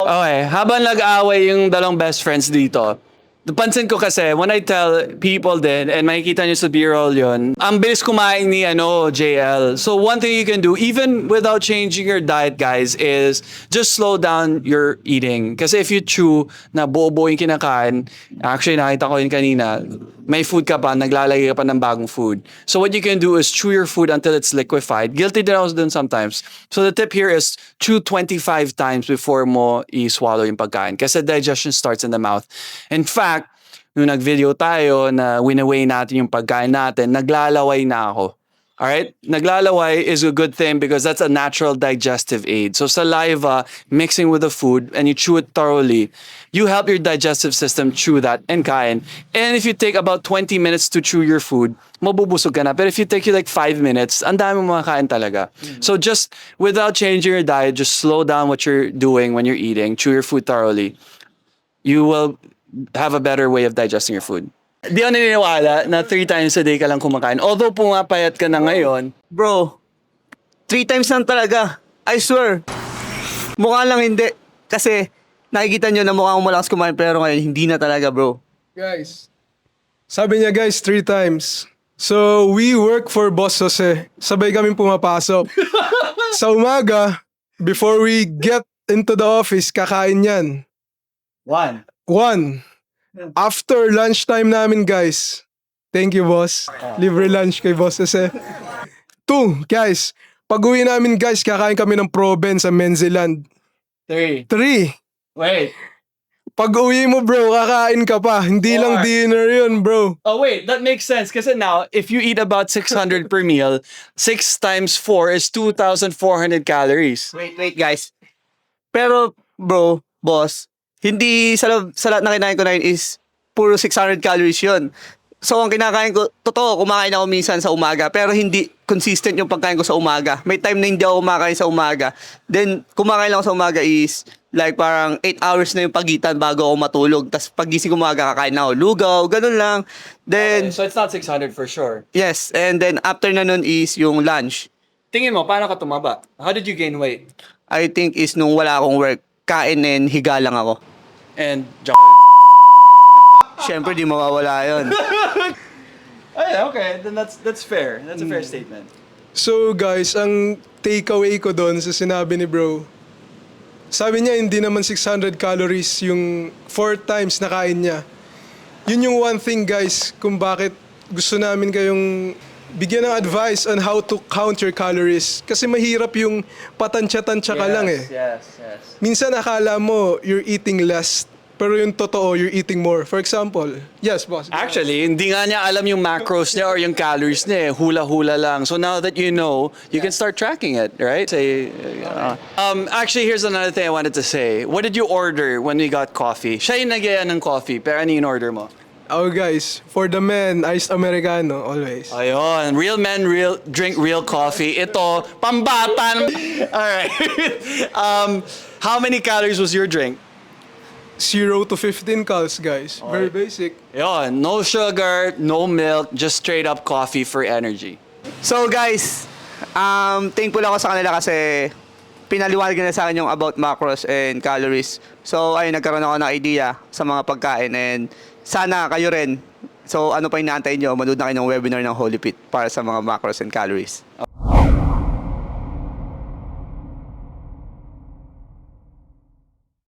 Okay, habang nag-away yung dalawang best friends dito, napansin ko kasi when I tell people din, and makikita nyo sa B-roll yun, ang bilis kumain ni JL. So one thing you can do, even without changing your diet, guys, is just slow down your eating. Kasi if you chew na buo-buo yung kinakain, actually nakita ko yun kanina, may food ka pa, naglalagay ka pa ng bagong food. So what you can do is chew your food until it's liquefied. Guilty din ako dun sometimes. So the tip here is chew 25 times before mo i-swallow yung pagkain. Kasi digestion starts in the mouth. In fact, nung nag-video tayo na winaway natin yung pagkain natin, naglalaway na ako. Alright? Naglalaway is a good thing because that's a natural digestive aid. So saliva mixing with the food and you chew it thoroughly, you help your digestive system chew that and kain. And if you take about 20 minutes to chew your food, mabubusog ka na. But if you take you like 5 minutes, ang dami mo makakain talaga. So just without changing your diet, just slow down what you're doing when you're eating, chew your food thoroughly. You will have a better way of digesting your food. Di ako naniniwala na 3 times a day ka lang kumakain. Although pumapayat ka na ngayon. Bro, 3 times lang talaga. I swear. Mukha lang hindi. Kasi nakikita nyo na mukha mo malakas kumain pero ngayon hindi na talaga, bro. Guys, sabi niya guys 3 times. So, we work for Boss Jose. Sabay kaming pumapasok. Sa umaga, before we get into the office, kakain yan. 1. 1. After lunchtime namin, guys. Thank you, boss. Libre lunch kay Boss Jose. 2, guys. Pag-uwi namin, guys, kakain kami ng Proben sa Menziland. 3. 3. Wait. Pag-uwi mo, bro, kakain ka pa. Hindi lang 4. dinner yun, bro. Oh wait, that makes sense. Kasi now, if you eat about 600 per meal, 6 times 4 is 2,400 calories. Wait, guys. Pero, bro, boss, hindi sa lahat na kinain ko na yun is puro 600 calories yun. So, ang kinakain ko, totoo, kumakain ako minsan sa umaga, pero hindi consistent yung pagkain ko sa umaga. May time na hindi ako kumakain sa umaga. Then, kumakain lang ako sa umaga is like parang 8 hours na yung pagitan bago ako matulog. Tapos pagising ko umaga, kakain na ako lugaw, ganun lang. Then, So it's not 600 for sure. yes, and then after na nun is yung lunch. Tingin mo, paano ka tumaba? How did you gain weight? I think is nung wala akong work, kain and higa lang ako. And Siyempre, di mawawala yun. okay, then that's fair. That's a fair statement. So guys, ang takeaway ko doon sa sinabi ni bro, sabi niya hindi naman 600 calories yung 4 times na kain niya. Yun yung one thing guys kung bakit gusto namin kayong bigyan ng advice on how to count your calories. Kasi mahirap yung patansya-tansya ka lang eh. Yes. Minsan akala mo you're eating less, pero yung totoo you're eating more. For example, yes boss. Actually, hindi nga niya alam yung macros niya or yung calories niya. Hula-hula lang. So now that you know, you can start tracking it, right? Say, actually, here's another thing I wanted to say. What did you order when we got coffee? Siya yung nagyaya ng coffee, pero ano yung order mo? Oh guys, for the men, iced Americano, always. Ayun, real men, drink real coffee. Ito, pambatan. Alright. How many calories was your drink? 0 to 15 cals, guys. Very basic. Ayun, no sugar, no milk, just straight up coffee for energy. So guys, thankful ako sa kanila kasi pinaliwanag na sa akin yung about macros and calories. So ayun, nagkaroon ako ng idea sa mga pagkain and sana kayo rin. So ano pa inaantay nyo, manood na kayo ng webinar ng Holy Pit para sa mga macros and calories.